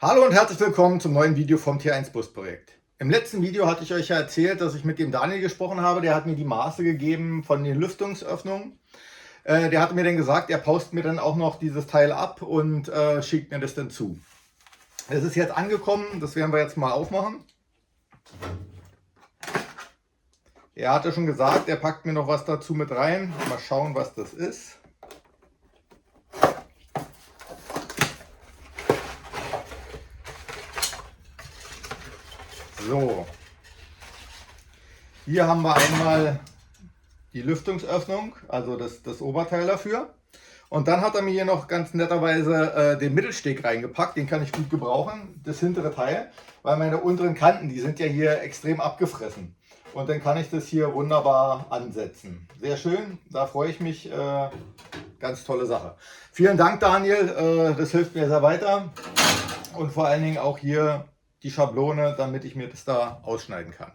Hallo und herzlich willkommen zum neuen Video vom T1 Bus Projekt. Im letzten Video hatte ich euch ja erzählt, dass ich mit dem Daniel gesprochen habe. Der hat mir die Maße gegeben von den Lüftungsöffnungen. Der hatte mir dann gesagt, er paust mir dann auch noch dieses Teil ab und schickt mir das dann zu. Es ist jetzt angekommen, das werden wir jetzt mal aufmachen. Er hatte schon gesagt, er packt mir noch was dazu mit rein. Mal schauen, was das ist. So, hier haben wir einmal die Lüftungsöffnung, also das Oberteil dafür. Und dann hat er mir hier noch ganz netterweise den Mittelsteg reingepackt, den kann ich gut gebrauchen, das hintere Teil, weil meine unteren Kanten, die sind ja hier extrem abgefressen. Und dann kann ich das hier wunderbar ansetzen. Sehr schön, da freue ich mich, ganz tolle Sache. Vielen Dank Daniel, das hilft mir sehr weiter. Und vor allen Dingen auch hier die Schablone, damit ich mir das da ausschneiden kann.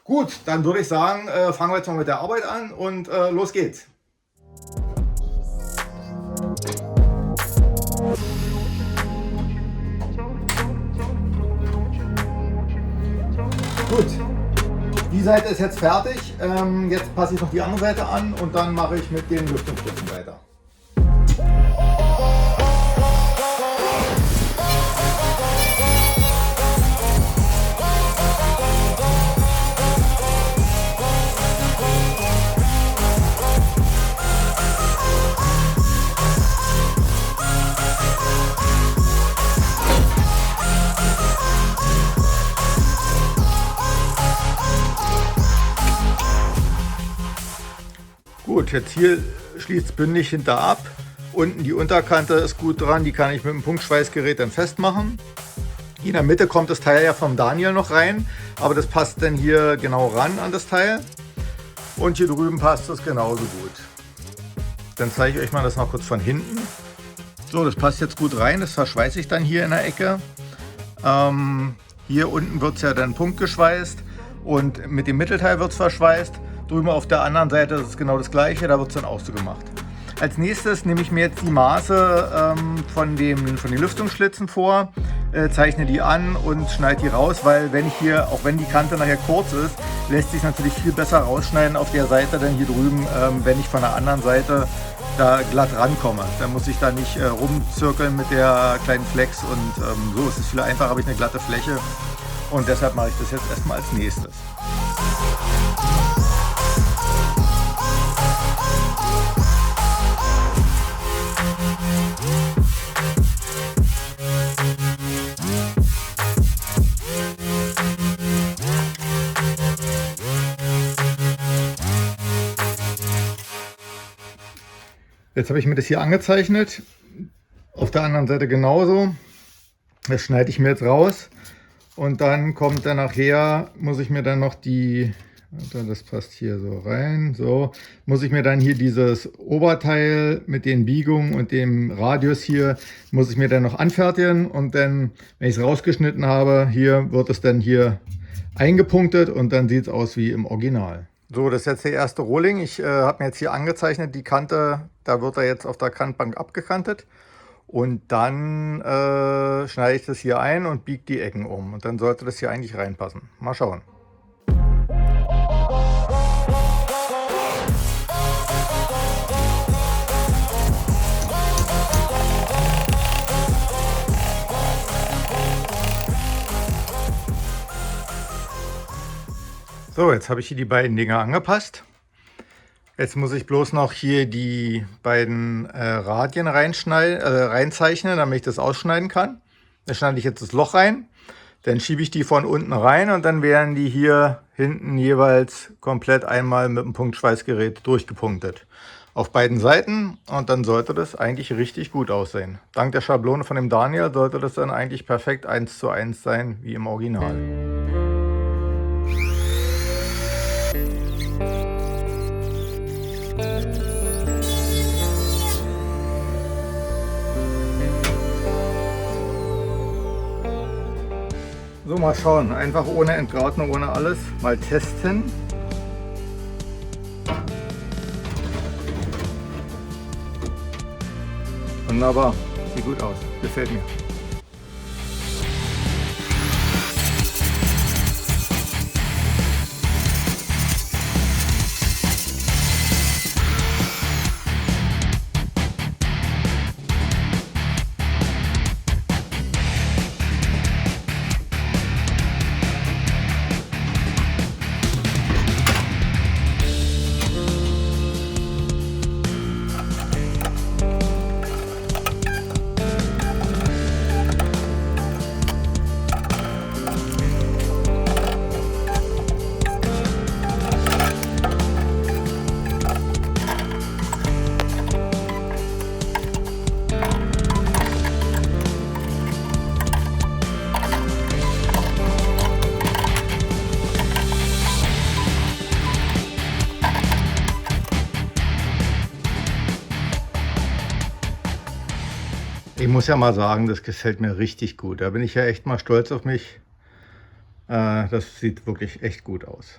Gut, dann würde ich sagen, fangen wir jetzt mal mit der Arbeit an und los geht's. Gut, die Seite ist jetzt fertig. Jetzt passe ich noch die andere Seite an und dann mache ich mit den Lüftungsstützen weiter. Gut, jetzt hier schließt es bündig hinter ab. Unten die Unterkante ist gut dran, die kann ich mit dem Punktschweißgerät dann festmachen. Hier in der Mitte kommt das Teil ja vom Daniel noch rein, aber das passt dann hier genau ran an das Teil. Und hier drüben passt das genauso gut. Dann zeige ich euch mal das noch kurz von hinten. So, das passt jetzt gut rein, das verschweiße ich dann hier in der Ecke. Hier unten wird es ja dann punktgeschweißt und mit dem Mittelteil wird es verschweißt. Drüben auf der anderen Seite ist es genau das gleiche, da wird es dann auch so gemacht. Als nächstes nehme ich mir jetzt die Maße von den Lüftungsschlitzen vor, zeichne die an und schneide die raus, weil wenn ich hier, auch wenn die Kante nachher kurz ist, lässt sich natürlich viel besser rausschneiden auf der Seite, denn hier drüben, wenn ich von der anderen Seite da glatt rankomme. Dann muss ich da nicht rumzirkeln mit der kleinen Flex und so ist es viel einfacher, habe ich eine glatte Fläche und deshalb mache ich das jetzt erstmal als nächstes. Jetzt habe ich mir das hier angezeichnet, auf der anderen Seite genauso. Das schneide ich mir jetzt raus und dann kommt dann nachher, muss ich mir dann noch die, das passt hier so rein, so, muss ich mir dann hier dieses Oberteil mit den Biegungen und dem Radius hier, muss ich mir dann noch anfertigen und dann, wenn ich es rausgeschnitten habe, hier wird es dann hier eingepunktet und dann sieht es aus wie im Original. So, das ist jetzt der erste Rohling. Ich habe mir jetzt hier angezeichnet, die Kante, da wird er jetzt auf der Kantbank abgekantet. Und dann schneide ich das hier ein und biege die Ecken um. Und dann sollte das hier eigentlich reinpassen. Mal schauen. So, jetzt habe ich hier die beiden Dinger angepasst. Jetzt muss ich bloß noch hier die beiden Radien reinzeichnen, damit ich das ausschneiden kann. Da schneide ich jetzt das Loch rein, dann schiebe ich die von unten rein und dann werden die hier hinten jeweils komplett einmal mit dem Punktschweißgerät durchgepunktet. Auf beiden Seiten und dann sollte das eigentlich richtig gut aussehen. Dank der Schablone von dem Daniel sollte das dann eigentlich perfekt 1:1 sein wie im Original. So, mal schauen. Einfach ohne Entgraten, ohne alles. Mal testen. Wunderbar. Sieht gut aus. Gefällt mir. Ich muss ja mal sagen, das gefällt mir richtig gut. Da bin ich ja echt mal stolz auf mich. Das sieht wirklich echt gut aus.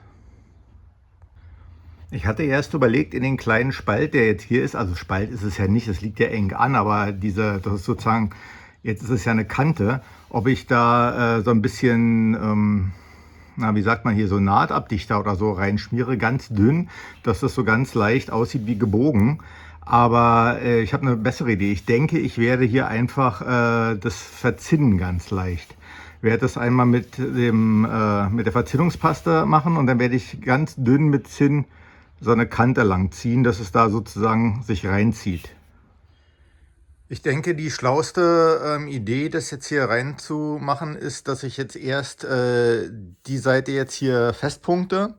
Ich hatte erst überlegt, in den kleinen Spalt, der jetzt hier ist, also Spalt ist es ja nicht, es liegt ja eng an, aber das ist sozusagen, jetzt ist es ja eine Kante, ob ich da so ein bisschen, na, wie sagt man hier, so Nahtabdichter oder so reinschmiere, ganz dünn, dass das so ganz leicht aussieht wie gebogen. Aber ich habe eine bessere Idee. Ich denke, ich werde hier einfach das verzinnen ganz leicht. Ich werde das einmal mit der Verzinnungspaste machen und dann werde ich ganz dünn mit Zinn so eine Kante lang ziehen, dass es da sozusagen sich reinzieht. Ich denke, die schlauste Idee, das jetzt hier reinzumachen, ist, dass ich jetzt erst die Seite jetzt hier festpunkte,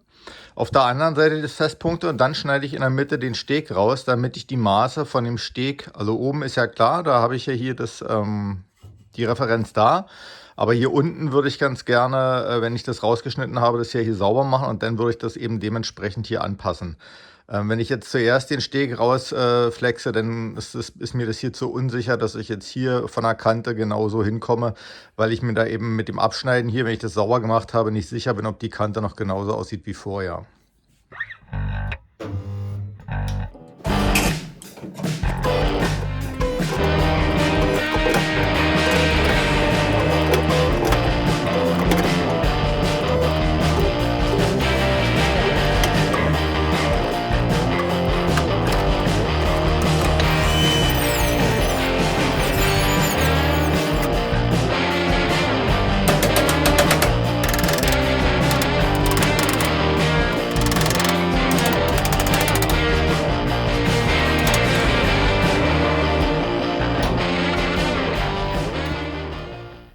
auf der anderen Seite das festpunkte und dann schneide ich in der Mitte den Steg raus, damit ich die Maße von dem Steg, also oben ist ja klar, da habe ich ja hier die Referenz da. Aber hier unten würde ich ganz gerne, wenn ich das rausgeschnitten habe, das hier sauber machen und dann würde ich das eben dementsprechend hier anpassen. Wenn ich jetzt zuerst den Steg rausflexe, dann ist mir das hier zu unsicher, dass ich jetzt hier von der Kante genauso hinkomme, weil ich mir da eben mit dem Abschneiden hier, wenn ich das sauber gemacht habe, nicht sicher bin, ob die Kante noch genauso aussieht wie vorher.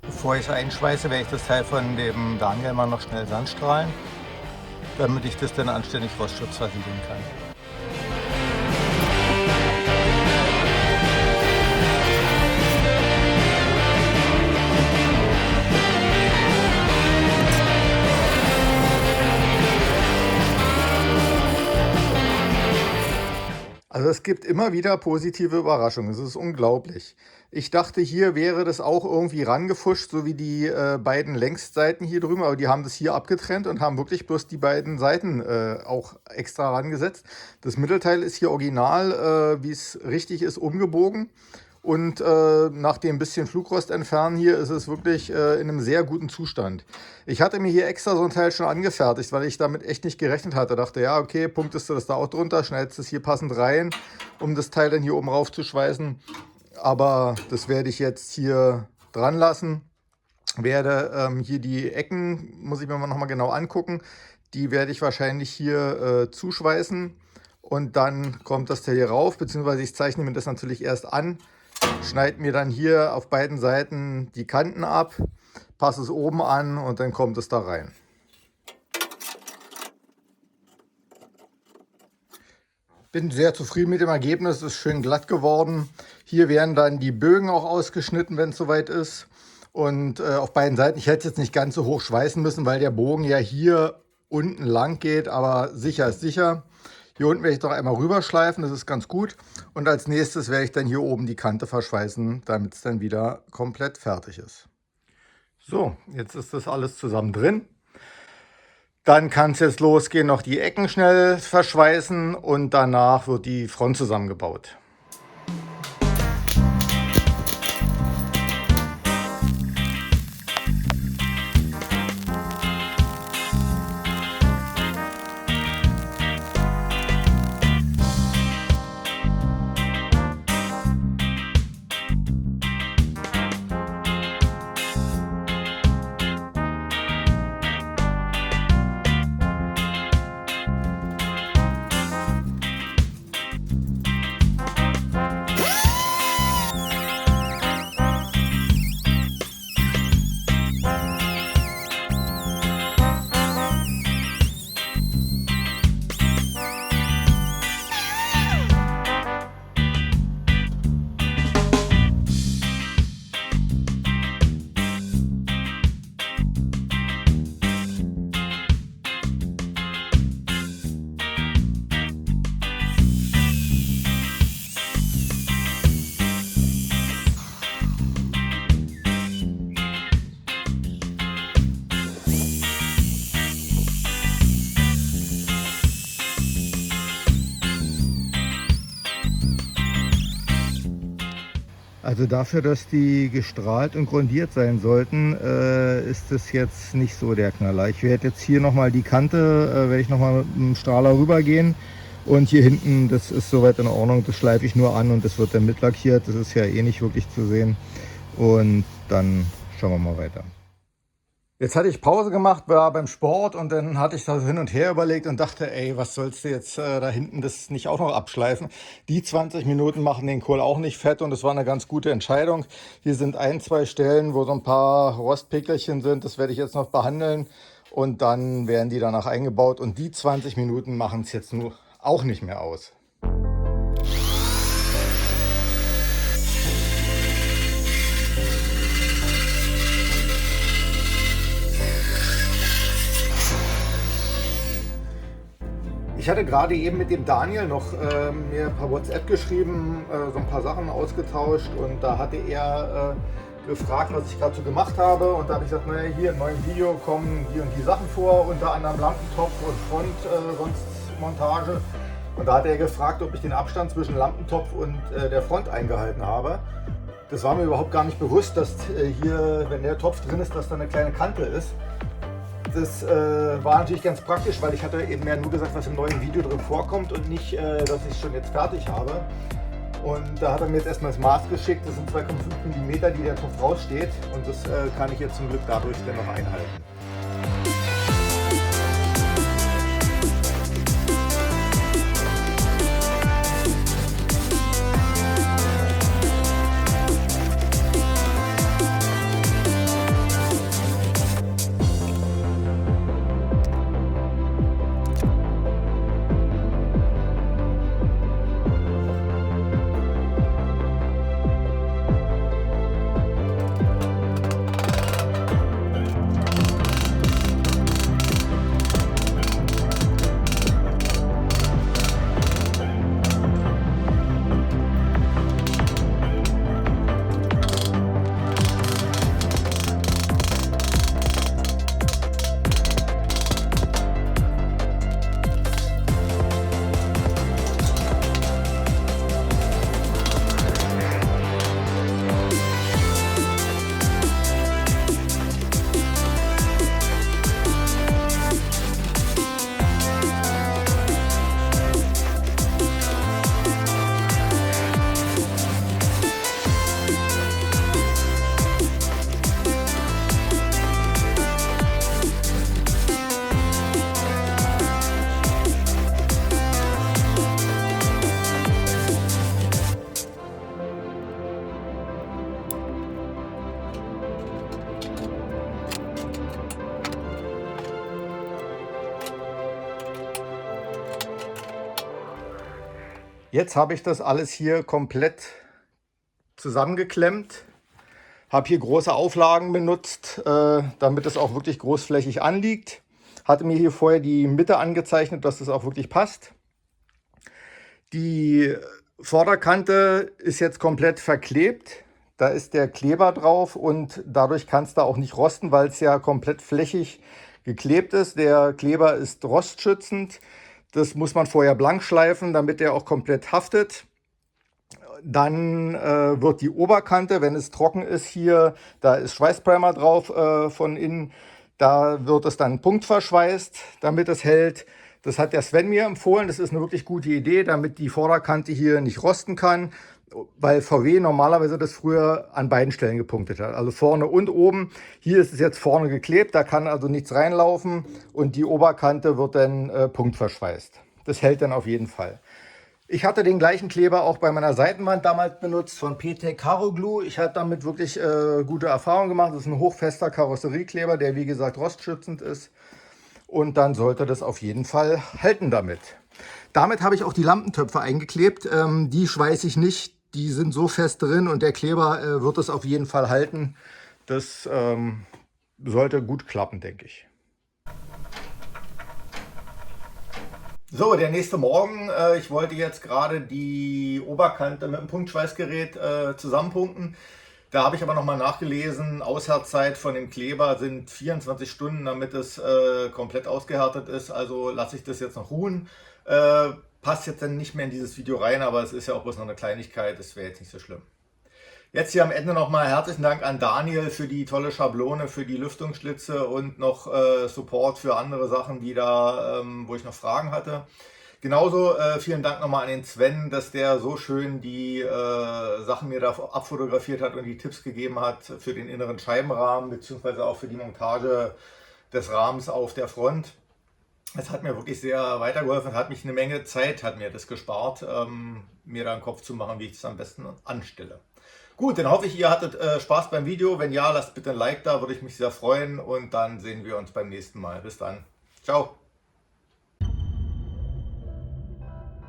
Bevor ich es einschweiße, werde ich das Teil von dem Daniel mal noch schnell sandstrahlen, damit ich das dann anständig rostschutzversiegeln kann. Also es gibt immer wieder positive Überraschungen. Es ist unglaublich. Ich dachte, hier wäre das auch irgendwie rangefuscht, so wie die beiden Längsseiten hier drüben, aber die haben das hier abgetrennt und haben wirklich bloß die beiden Seiten auch extra rangesetzt. Das Mittelteil ist hier original, wie es richtig ist, umgebogen. Und nach dem bisschen Flugrost entfernen hier ist es wirklich in einem sehr guten Zustand. Ich hatte mir hier extra so ein Teil schon angefertigt, weil ich damit echt nicht gerechnet hatte. Dachte, ja, okay, punktest du das da auch drunter, schneidest es hier passend rein, um das Teil dann hier oben rauf zu schweißen. Aber das werde ich jetzt hier dran lassen. Werde hier die Ecken, muss ich mir mal nochmal genau angucken, die werde ich wahrscheinlich hier zuschweißen. Und dann kommt das Teil hier rauf, beziehungsweise ich zeichne mir das natürlich erst an. Schneide mir dann hier auf beiden Seiten die Kanten ab, passe es oben an und dann kommt es da rein. Bin sehr zufrieden mit dem Ergebnis, es ist schön glatt geworden. Hier werden dann die Bögen auch ausgeschnitten, wenn es soweit ist. Und auf beiden Seiten, ich hätte es jetzt nicht ganz so hoch schweißen müssen, weil der Bogen ja hier unten lang geht, aber sicher ist sicher. Hier unten werde ich doch einmal rüberschleifen, das ist ganz gut. Und als nächstes werde ich dann hier oben die Kante verschweißen, damit es dann wieder komplett fertig ist. So, jetzt ist das alles zusammen drin. Dann kann es jetzt losgehen, noch die Ecken schnell verschweißen und danach wird die Front zusammengebaut. Also dafür, dass die gestrahlt und grundiert sein sollten, ist es jetzt nicht so der Knaller. Ich werde jetzt hier nochmal die Kante, werde ich nochmal mit dem Strahler rübergehen. Und hier hinten, das ist soweit in Ordnung, das schleife ich nur an und das wird dann mitlackiert. Das ist ja eh nicht wirklich zu sehen. Und dann schauen wir mal weiter. Jetzt hatte ich Pause gemacht, war beim Sport und dann hatte ich das hin und her überlegt und dachte, ey, was sollst du jetzt da hinten das nicht auch noch abschleifen? Die 20 Minuten machen den Kohl auch nicht fett und es war eine ganz gute Entscheidung. Hier sind ein, zwei Stellen, wo so ein paar Rostpickelchen sind, das werde ich jetzt noch behandeln und dann werden die danach eingebaut und die 20 Minuten machen es jetzt nur auch nicht mehr aus. Ich hatte gerade eben mit dem Daniel noch mir ein paar WhatsApp geschrieben, so ein paar Sachen ausgetauscht und da hatte er gefragt, was ich gerade so gemacht habe und da habe ich gesagt, naja, hier im neuen Video kommen die und die Sachen vor, unter anderem Lampentopf und Frontmontage und da hat er gefragt, ob ich den Abstand zwischen Lampentopf und der Front eingehalten habe. Das war mir überhaupt gar nicht bewusst, dass hier, wenn der Topf drin ist, dass da eine kleine Kante ist. Das war natürlich ganz praktisch, weil ich hatte eben mehr nur gesagt, was im neuen Video drin vorkommt und nicht, dass ich es schon jetzt fertig habe. Und da hat er mir jetzt erstmal das Maß geschickt, das sind 2,5 mm, die der Topf raussteht und das kann ich jetzt zum Glück dadurch dann noch einhalten. Jetzt habe ich das alles hier komplett zusammengeklemmt, habe hier große Auflagen benutzt, damit es auch wirklich großflächig anliegt. Hatte mir hier vorher die Mitte angezeichnet, dass das auch wirklich passt. Die Vorderkante ist jetzt komplett verklebt. Da ist der Kleber drauf und dadurch kann es da auch nicht rosten, weil es ja komplett flächig geklebt ist. Der Kleber ist rostschützend. Das muss man vorher blank schleifen, damit der auch komplett haftet. Dann wird die Oberkante, wenn es trocken ist hier, da ist Schweißprimer drauf von innen, da wird es dann punktverschweißt, damit es hält. Das hat der Sven mir empfohlen, das ist eine wirklich gute Idee, damit die Vorderkante hier nicht rosten kann, weil VW normalerweise das früher an beiden Stellen gepunktet hat, also vorne und oben. Hier ist es jetzt vorne geklebt, da kann also nichts reinlaufen und die Oberkante wird dann punktverschweißt. Das hält dann auf jeden Fall. Ich hatte den gleichen Kleber auch bei meiner Seitenwand damals benutzt von PTEC Caro Glue. Ich hatte damit wirklich gute Erfahrungen gemacht. Das ist ein hochfester Karosseriekleber, der wie gesagt rostschützend ist. Und dann sollte das auf jeden Fall halten damit. Damit habe ich auch die Lampentöpfe eingeklebt. Die schweiße ich nicht. Die sind so fest drin und der Kleber wird es auf jeden Fall halten. Das sollte gut klappen, denke ich. So, der nächste Morgen. Ich wollte jetzt gerade die Oberkante mit dem Punktschweißgerät zusammenpunkten. Da habe ich aber nochmal nachgelesen, Aushärtzeit von dem Kleber sind 24 Stunden, damit es komplett ausgehärtet ist. Also lasse ich das jetzt noch ruhen. Passt jetzt dann nicht mehr in dieses Video rein, aber es ist ja auch bloß noch eine Kleinigkeit, das wäre jetzt nicht so schlimm. Jetzt hier am Ende nochmal herzlichen Dank an Daniel für die tolle Schablone, für die Lüftungsschlitze und noch Support für andere Sachen, die da, wo ich noch Fragen hatte. Genauso vielen Dank nochmal an den Sven, dass der so schön die Sachen mir da abfotografiert hat und die Tipps gegeben hat für den inneren Scheibenrahmen, beziehungsweise auch für die Montage des Rahmens auf der Front. Es hat mir wirklich sehr weitergeholfen, hat mich eine Menge Zeit, hat mir das gespart, mir da einen Kopf zu machen, wie ich es am besten anstelle. Gut, dann hoffe ich, ihr hattet Spaß beim Video. Wenn ja, lasst bitte ein Like da, würde ich mich sehr freuen. Und dann sehen wir uns beim nächsten Mal. Bis dann. Ciao.